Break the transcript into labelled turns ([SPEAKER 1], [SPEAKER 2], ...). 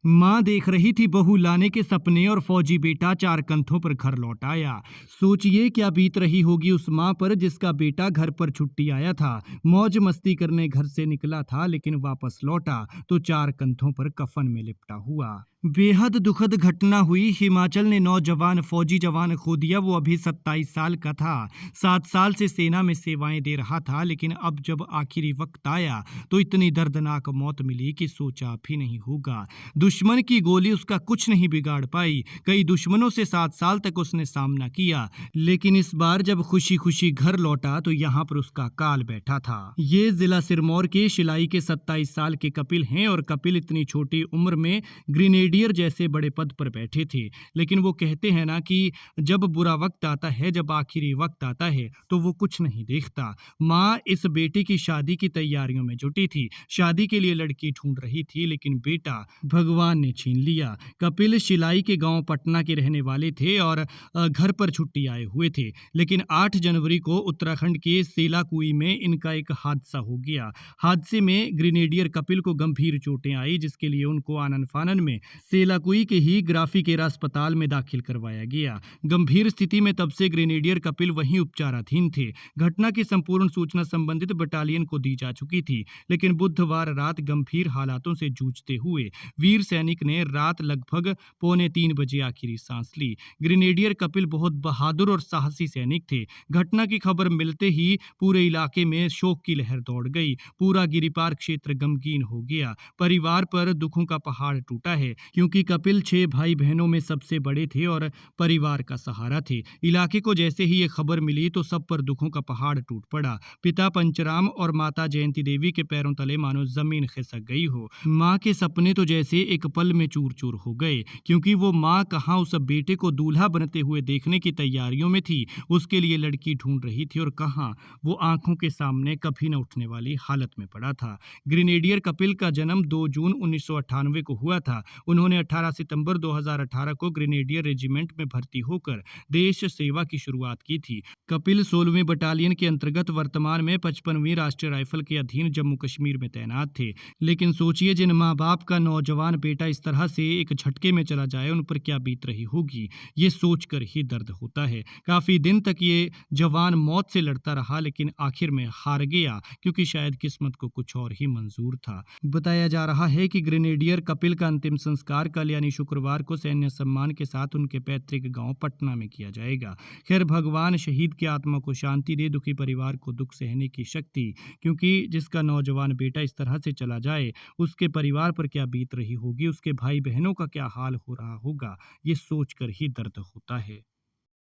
[SPEAKER 1] माँ देख रही थी बहू लाने के सपने और फौजी बेटा चार कंधों पर घर लौट आया। सोचिए क्या बीत रही होगी उस माँ पर जिसका बेटा घर पर छुट्टी आया था, मौज मस्ती करने घर से निकला था, लेकिन वापस लौटा तो चार कंधों पर कफन में लिपटा हुआ। बेहद दुखद घटना हुई। हिमाचल ने नौजवान फौजी जवान खो दिया। वो अभी 27 साल का था। 7 साल से सेना में सेवाएं दे रहा था, लेकिन अब जब आखिरी वक्त आया तो इतनी दर्दनाक मौत मिली कि सोचा भी नहीं होगा। दुश्मन की गोली उसका कुछ नहीं बिगाड़ पाई। कई दुश्मनों से 7 साल तक उसने सामना किया, लेकिन इस बार जब खुशी खुशी घर लौटा तो यहाँ पर उसका काल बैठा था। ये जिला सिरमौर के शिलाई के 27 साल के कपिल हैं और कपिल इतनी छोटी उम्र में ग्रेनेडियर जैसे बड़े पद पर बैठे थे। लेकिन वो कहते हैं ना कि जब बुरा वक्त आता है, जब आखिरी वक्त आता है तो वो कुछ नहीं देखता। माँ इस बेटे की शादी की तैयारियों में जुटी थी। शादी के लिए लड़की ढूंढ रही थी, लेकिन बेटा भगवान ने छीन लिया। कपिल शिलाई के गांव पटना के रहने वाले थे और घर पर छुट्टी आए हुए थे, लेकिन 8 जनवरी को उत्तराखंड के सेलाकुई में इनका एक हादसा हो गया। हादसे में ग्रेनेडियर कपिल को गंभीर चोटें आई, जिसके लिए उनको आनन फानन में सेलाकुई के ही ग्राफिकेर अस्पताल में दाखिल करवाया गया। गंभीर स्थिति में तब से ग्रेनेडियर कपिल वहीं उपचाराधीन थे। घटना की संपूर्ण सूचना संबंधित बटालियन को दी जा चुकी थी, लेकिन बुधवार रात गंभीर हालातों से जूझते हुए वीर सैनिक ने रात लगभग 2:45 बजे आखिरी सांस ली। ग्रेनेडियर कपिल बहुत बहादुर और साहसी सैनिक थे। घटना की खबर मिलते ही पूरे इलाके में शोक की लहर दौड़ गई। पूरा गिरिपार क्षेत्र गमगीन हो गया। परिवार पर दुखों का पहाड़ टूटा है, क्योंकि कपिल 6 भाई बहनों में सबसे बड़े थे और परिवार का सहारा थे। इलाके को जैसे ही ये खबर मिली तो सब पर दुखों का पहाड़ टूट पड़ा। पिता पंचराम और माता जयंती देवी के पैरों तले मानो जमीन खिसक गई हो। माँ के सपने तो जैसे एक पल में चूर चूर हो गए, क्योंकि वो माँ कहाँ उस बेटे को दूल्हा बनते हुए देखने की तैयारियों में थी, उसके लिए लड़की ढूंढ रही थी, और कहाँ वो आंखों के सामने कभी न उठने वाली हालत में पड़ा था। ग्रेनेडियर कपिल का जन्म 2 जून 1998 को हुआ था। उन्होंने 18 सितंबर 2018 को ग्रेनेडियर रेजिमेंट में भर्ती होकर देश सेवा की शुरुआत की थी। कपिल 16वीं बटालियन के अंतर्गत वर्तमान में 55वीं राष्ट्रीय राइफल के अधीन जम्मू कश्मीर में तैनात थे। लेकिन सोचिए, जिन माँ बाप का नौजवान बेटा इस तरह से एक झटके में चला जाए, उन पर क्या बीत रही होगी, ये सोचकर ही दर्द होता है। काफी दिन तक ये जवान मौत से लड़ता रहा, लेकिन आखिर में हार गया, क्योंकि शायद किस्मत को कुछ और ही मंजूर था। बताया जा रहा है कि ग्रेनेडियर कपिल का अंतिम संस्कार कल यानी शुक्रवार को सैन्य सम्मान के साथ उनके पैतृक गांव पटना में किया जाएगा। खैर, भगवान शहीद की आत्मा को शांति दे, दुखी परिवार को दुख सहने की शक्ति, क्योंकि जिसका नौजवान बेटा इस तरह से चला जाए, उसके परिवार पर क्या बीत रही होगी, उसके भाई बहनों का क्या हाल हो रहा होगा, ये सोचकर ही दर्द होता है।